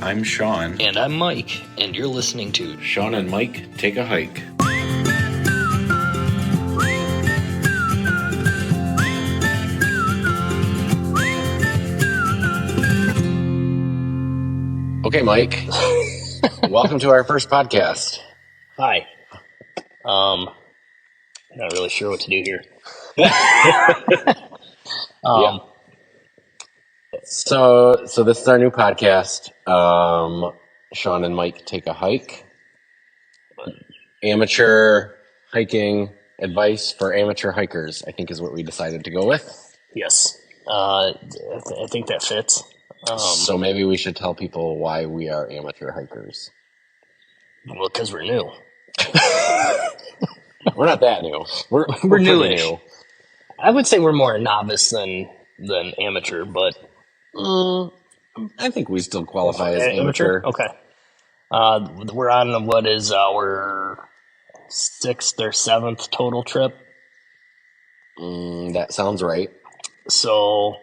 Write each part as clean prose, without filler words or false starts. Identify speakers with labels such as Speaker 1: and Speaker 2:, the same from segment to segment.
Speaker 1: I'm Shawn.
Speaker 2: And I'm Mike, and you're listening to
Speaker 1: Shawn and Mike Take a Hike. Okay, Mike. Welcome to our first podcast.
Speaker 2: Hi. Not really sure what to do here.
Speaker 1: Yeah. So this is our new podcast. Shawn and Mike Take a Hike. Amateur hiking advice for amateur hikers, I think, is what we decided to go with.
Speaker 2: Yes. I think that fits.
Speaker 1: So maybe we should tell people why we are amateur hikers.
Speaker 2: Well, because we're new.
Speaker 1: We're not that new. We're
Speaker 2: newish.
Speaker 1: New.
Speaker 2: I would say we're more novice than amateur, but
Speaker 1: I think we still qualify as amateur.
Speaker 2: Okay. We're on what is our 6th or 7th total trip.
Speaker 1: That sounds right.
Speaker 2: So,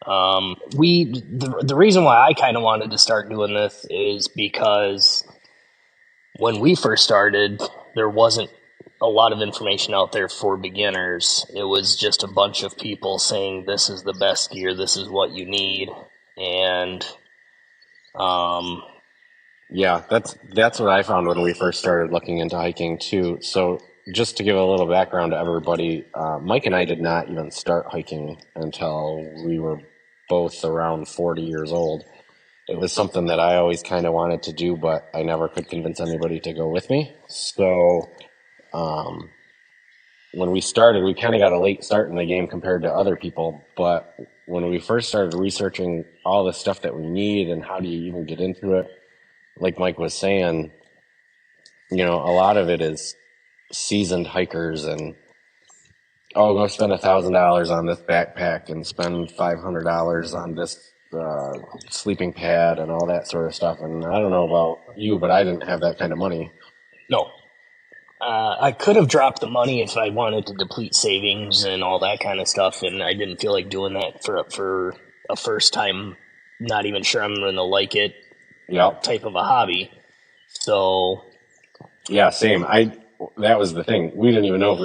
Speaker 2: the reason why I kind of wanted to start doing this is because when we first started, there wasn't a lot of information out there for beginners. It was just a bunch of people saying, this is the best gear, this is what you need. And,
Speaker 1: yeah, that's what I found when we first started looking into hiking too. So just to give a little background to everybody, Mike and I did not even start hiking until we were both around 40 years old. It was something that I always kind of wanted to do, but I never could convince anybody to go with me. So when we started, we kind of got a late start in the game compared to other people. But when we first started researching all the stuff that we need and how do you even get into it, like Mike was saying, you know, a lot of it is seasoned hikers and, go spend $1,000 on this backpack and spend $500 on this sleeping pad and all that sort of stuff. And I don't know about you, but I didn't have that kind of money.
Speaker 2: No. I could have dropped the money if I wanted to deplete savings and all that kind of stuff, and I didn't feel like doing that for a first time, not even sure I'm going to like it, type of a hobby. So,
Speaker 1: yeah, same. That was the thing. We didn't even know if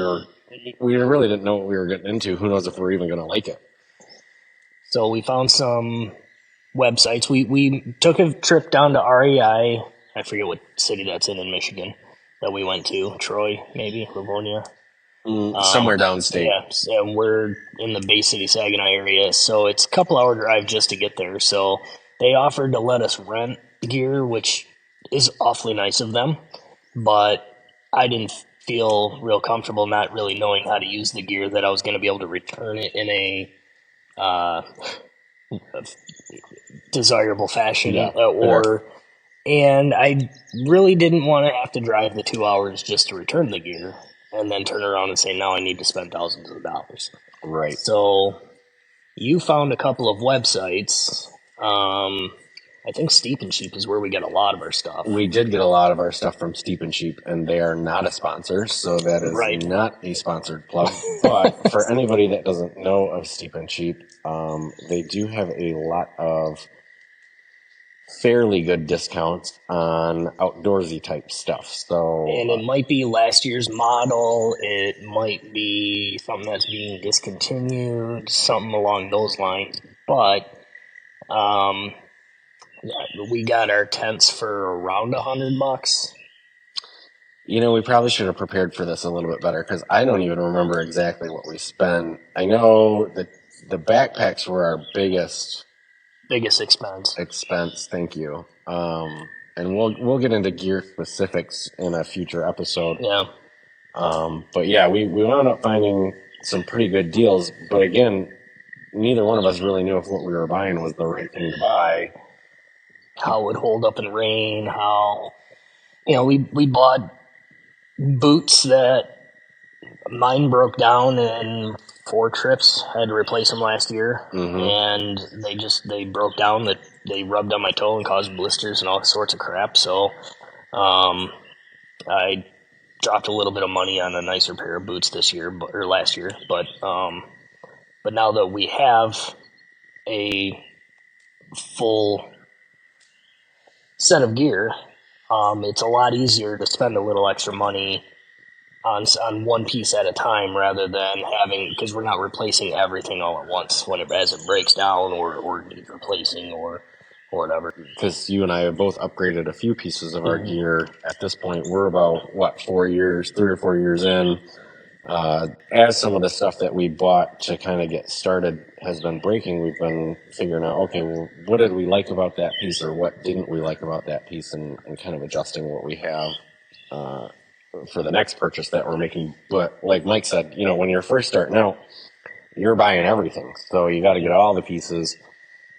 Speaker 1: we really didn't know what we were getting into. Who knows if we're even going to like it?
Speaker 2: So we found some websites. We took a trip down to REI. I forget what city that's in Michigan that we went to. Troy, maybe, Livonia.
Speaker 1: Somewhere downstate.
Speaker 2: Yeah, and we're in the Bay City, Saginaw area, so it's a couple-hour drive just to get there. So they offered to let us rent gear, which is awfully nice of them, but I didn't feel real comfortable not really knowing how to use the gear, that I was going to be able to return it in a desirable fashion, and I really didn't want to have to drive the 2 hours just to return the gear and then turn around and say, now I need to spend thousands of dollars.
Speaker 1: Right.
Speaker 2: So you found a couple of websites. I think Steep and Cheap is where we get a lot of our stuff.
Speaker 1: We did get a lot of our stuff from Steep and Cheap, and they are not a sponsor, so that is not a sponsored plug. But for anybody that doesn't know of Steep and Cheap, they do have a lot of fairly good discounts on outdoorsy type stuff. So,
Speaker 2: and it might be last year's model. It might be something that's being discontinued, something along those lines. But we got our tents for around $100.
Speaker 1: You know, we probably should have prepared for this a little bit better, because I don't even remember exactly what we spent. I know that the backpacks were our biggest expense. Thank you. And we'll get into gear specifics in a future episode.
Speaker 2: Yeah.
Speaker 1: But yeah, we wound up finding some pretty good deals. But again, neither one of us really knew if what we were buying was the right thing to buy.
Speaker 2: How it would hold up in rain, we bought boots that mine broke down in 4 trips. I had to replace them last year, and they broke down. That they rubbed on my toe and caused blisters and all sorts of crap. So, I dropped a little bit of money on a nicer pair of boots last year. But now that we have a full set of gear, it's a lot easier to spend a little extra money on one piece at a time rather than having, because we're not replacing everything all at once as it breaks down or needs replacing or whatever.
Speaker 1: Because you and I have both upgraded a few pieces of our gear. At this point, we're about, 3 or 4 years in. As some of the stuff that we bought to kind of get started has been breaking, we've been figuring out, okay, well, what did we like about that piece or what didn't we like about that piece, and kind of adjusting what we have for the next purchase that we're making. But like Mike said, when you're first starting out, you're buying everything. So you got to get all the pieces.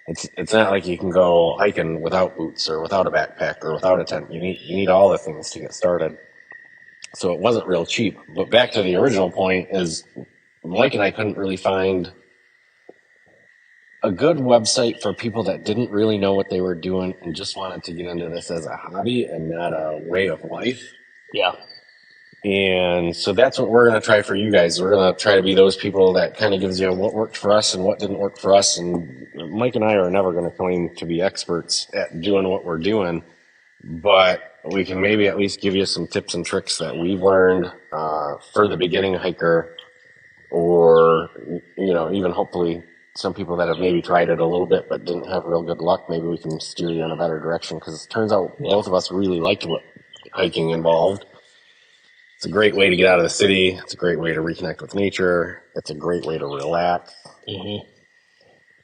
Speaker 1: It's not like you can go hiking without boots or without a backpack or without a tent. You need all the things to get started. So it wasn't real cheap. But back to the original point is Mike and I couldn't really find a good website for people that didn't really know what they were doing and just wanted to get into this as a hobby and not a way of life.
Speaker 2: Yeah.
Speaker 1: And so that's what we're going to try for you guys. We're going to try to be those people that kind of gives you what worked for us and what didn't work for us. And Mike and I are never going to claim to be experts at doing what we're doing, but we can maybe at least give you some tips and tricks that we've learned for the beginning hiker, or, even hopefully some people that have maybe tried it a little bit but didn't have real good luck. Maybe we can steer you in a better direction, because it turns out both of us really liked what hiking involved. It's a great way to get out of the city. It's a great way to reconnect with nature. It's a great way to relax.
Speaker 2: Mm-hmm.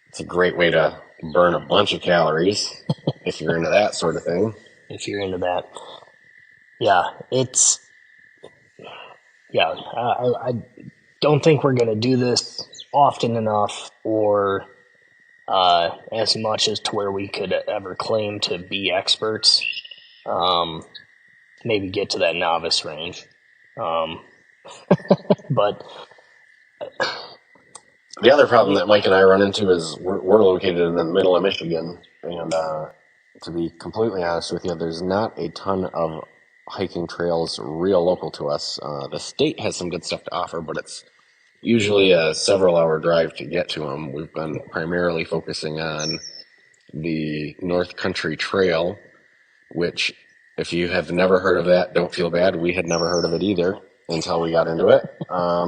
Speaker 1: It's a great way to burn a bunch of calories if you're into that sort of thing.
Speaker 2: If you're into that. Yeah, I don't think we're going to do this often enough or as much as to where we could ever claim to be experts. Maybe get to that novice range. But
Speaker 1: the other problem that Mike and I run into is we're located in the middle of Michigan, and to be completely honest with you, there's not a ton of hiking trails real local to us. The state has some good stuff to offer, but it's usually a several-hour drive to get to them. We've been primarily focusing on the North Country Trail, which, if you have never heard of that, don't feel bad. We had never heard of it either until we got into it.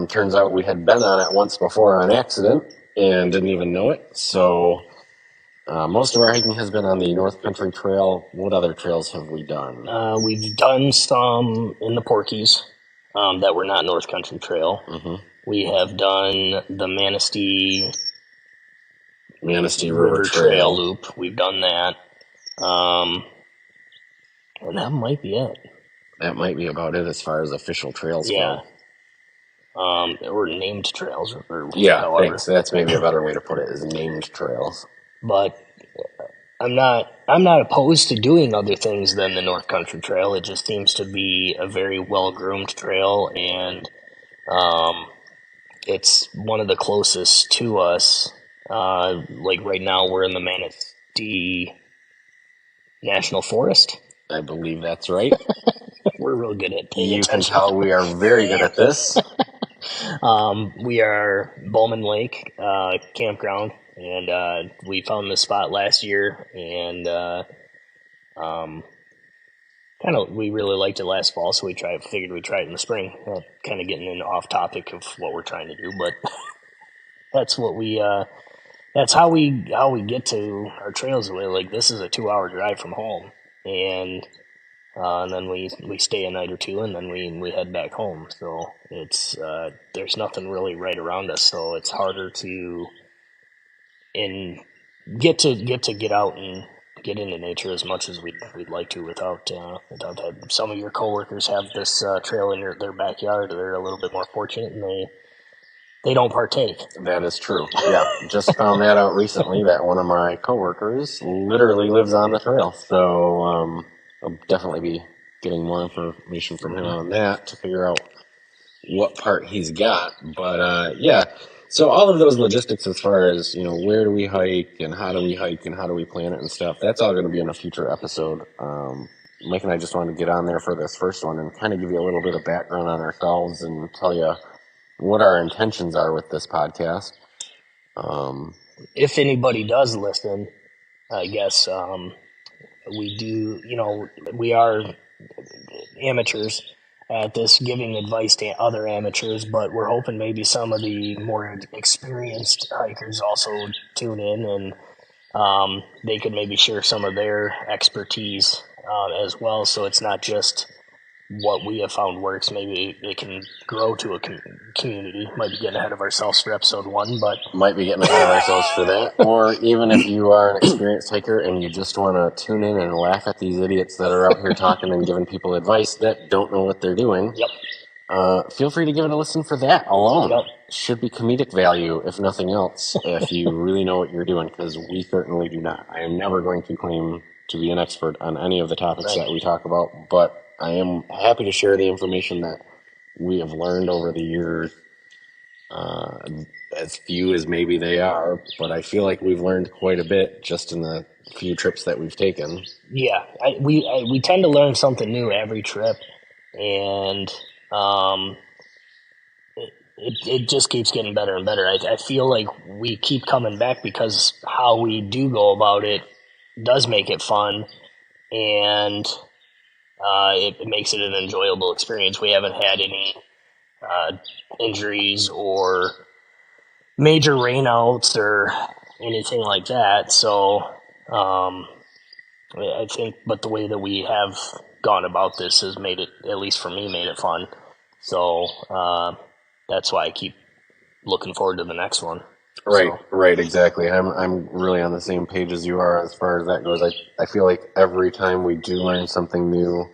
Speaker 1: Turns out we had been on it once before on accident and didn't even know it. So most of our hiking has been on the North Country Trail. What other trails have we done?
Speaker 2: We've done some in the Porkies that were not North Country Trail.
Speaker 1: Mm-hmm.
Speaker 2: We have done the Manistee
Speaker 1: River Trail
Speaker 2: Loop. We've done that. And that might be it.
Speaker 1: That might be about it as far as official trails go.
Speaker 2: Or named trails.
Speaker 1: Yeah, thanks. That's maybe a better way to put it, is named trails.
Speaker 2: But I'm not opposed to doing other things than the North Country Trail. It just seems to be a very well-groomed trail, and it's one of the closest to us. Like right now, we're in the Manistee National Forest.
Speaker 1: I believe that's right.
Speaker 2: We're real good at paying attention.
Speaker 1: You can tell we are very good at this.
Speaker 2: We are Bowman Lake campground, and we found this spot last year, and we really liked it last fall, so figured we'd try it in the spring. Kind of getting in off topic of what we're trying to do, but that's what that's how we get to our trails. Like, this is a 2-hour drive from home, and then we stay a night or two, and then we head back home. So it's there's nothing really right around us, so it's harder to get out and get into nature as much as we'd like to without having. Some of your coworkers have this trail in their backyard. They're a little bit more fortunate, and they don't partake.
Speaker 1: That is true. Yeah, just found that out recently, that one of my coworkers literally lives on the trail. So I'll definitely be getting more information from him on that to figure out what part he's got. But yeah, so all of those logistics as far as, where do we hike and how do we hike and how do we plan it and stuff, that's all going to be in a future episode. Mike and I just wanted to get on there for this first one and kind of give you a little bit of background on ourselves and tell you what our intentions are with this podcast.
Speaker 2: If anybody does listen, I guess we do, we are amateurs at this, giving advice to other amateurs, but we're hoping maybe some of the more experienced hikers also tune in, and they could maybe share some of their expertise as well. So it's not just what we have found works. Maybe it can grow to a community. Might be getting ahead of ourselves for episode 1, but
Speaker 1: might be getting ahead of ourselves for that. Or even if you are an experienced hiker and you just want to tune in and laugh at these idiots that are out here talking and giving people advice that don't know what they're doing, feel free to give it a listen for that alone.
Speaker 2: Yep.
Speaker 1: Should be comedic value, if nothing else, if you really know what you're doing, because we certainly do not. I am never going to claim to be an expert on any of the topics that we talk about, but I am happy to share the information that we have learned over the years, as few as maybe they are, but I feel like we've learned quite a bit just in the few trips that we've taken.
Speaker 2: Yeah, we tend to learn something new every trip, and it just keeps getting better and better. I feel like we keep coming back because how we do go about it does make it fun, and it makes it an enjoyable experience. We haven't had any injuries or major rainouts or anything like that. So I think, but the way that we have gone about this has made it, at least for me, made it fun. So that's why I keep looking forward to the next one.
Speaker 1: Right,
Speaker 2: So.
Speaker 1: right, exactly. I'm really on the same page as you are as far as that goes. I feel like every time we do learn something new,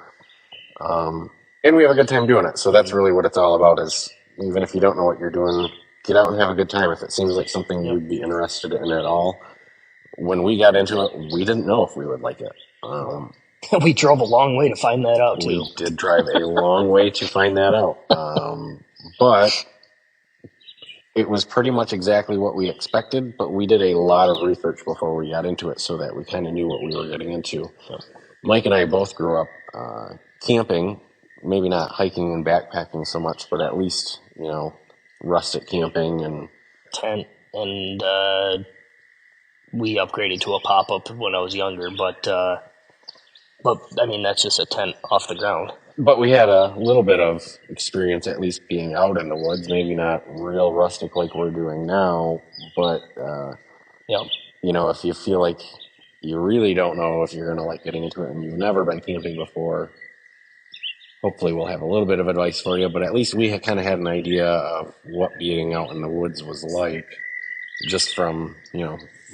Speaker 1: and we have a good time doing it. So that's really what it's all about, is even if you don't know what you're doing, get out and have a good time. If it seems like something you'd be interested in at all. When we got into it, we didn't know if we would like it.
Speaker 2: We drove a long way to find that out, too.
Speaker 1: We did drive a long way to find that out. But it was pretty much exactly what we expected, but we did a lot of research before we got into it so that we kind of knew what we were getting into. Mike and I both grew up camping, maybe not hiking and backpacking so much, but at least, rustic camping and
Speaker 2: tent, and we upgraded to a pop-up when I was younger, but I mean, that's just a tent off the ground.
Speaker 1: But we had a little bit of experience at least being out in the woods, maybe not real rustic like we're doing now, but, if you feel like you really don't know if you're going to like getting into it and you've never been camping before, hopefully we'll have a little bit of advice for you, but at least we had kind of had an idea of what being out in the woods was like just from,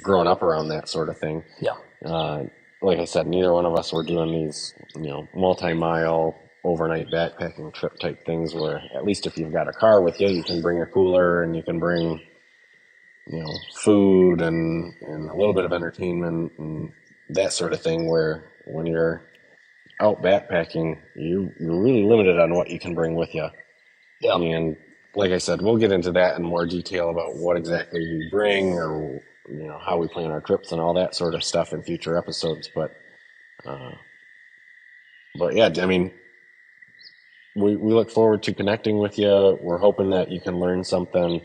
Speaker 1: growing up around that sort of thing. Like I said, neither one of us were doing these, multi-mile overnight backpacking trip type things where at least if you've got a car with you, you can bring a cooler and you can bring, food and a little bit of entertainment and that sort of thing, where when you're out backpacking, you're really limited on what you can bring with you. And like I said, we'll get into that in more detail about what exactly we bring or, how we plan our trips and all that sort of stuff in future episodes. But yeah, I mean, we look forward to connecting with you. We're hoping that you can learn something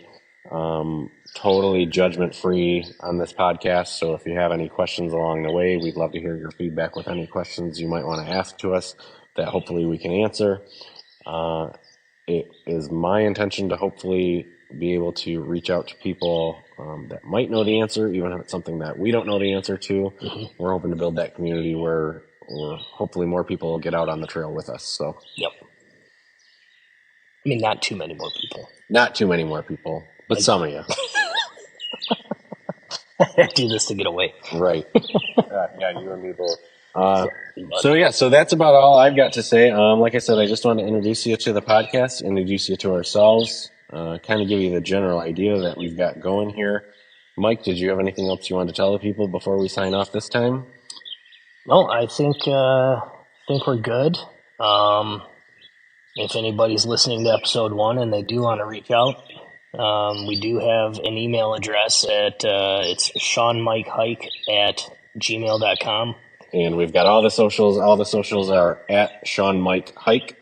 Speaker 1: totally judgment-free on this podcast. So if you have any questions along the way, we'd love to hear your feedback with any questions you might want to ask to us that hopefully we can answer. It is my intention to hopefully be able to reach out to people that might know the answer, even if it's something that we don't know the answer to. We're hoping to build that community where hopefully more people will get out on the trail with us. So.
Speaker 2: I mean, not too many more people.
Speaker 1: Not too many more people, but some of you.
Speaker 2: I do this to get away.
Speaker 1: Right. Yeah, you and me both. So that's about all I've got to say. Like I said, I just want to introduce you to the podcast, introduce you to ourselves, kind of give you the general idea that we've got going here. Mike, did you have anything else you wanted to tell the people before we sign off this time?
Speaker 2: No, I think we're good. If anybody's listening to episode 1 and they do want to reach out, we do have an email address at it's ShawnMikeHike@gmail.com.
Speaker 1: And we've got all the socials. All the socials are at Shawn Mike Hike.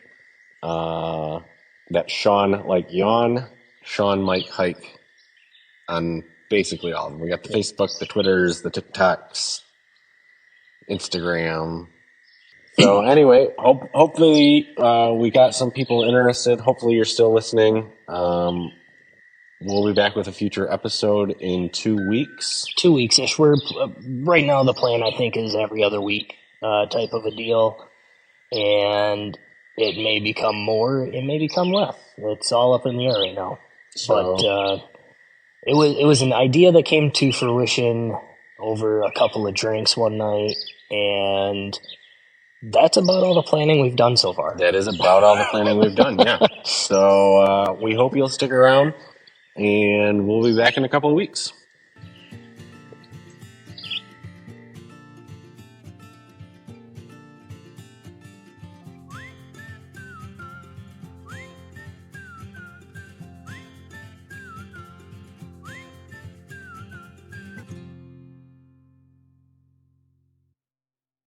Speaker 1: That's Shawn like yawn, Shawn Mike Hike on basically all of them. We got the Facebook, the Twitters, the TikToks, Instagram. So anyway, hopefully we got some people interested. Hopefully you're still listening. We'll be back with a future episode in 2 weeks.
Speaker 2: 2 weeks ish. We're right now. The plan I think is every other week type of a deal, and it may become more. It may become less. It's all up in the air right now.
Speaker 1: So,
Speaker 2: But it was an idea that came to fruition over a couple of drinks one night, and that's about all the planning we've done so far.
Speaker 1: that is about all the planning we've done, yeah. So we hope you'll stick around, and we'll be back in a couple of weeks.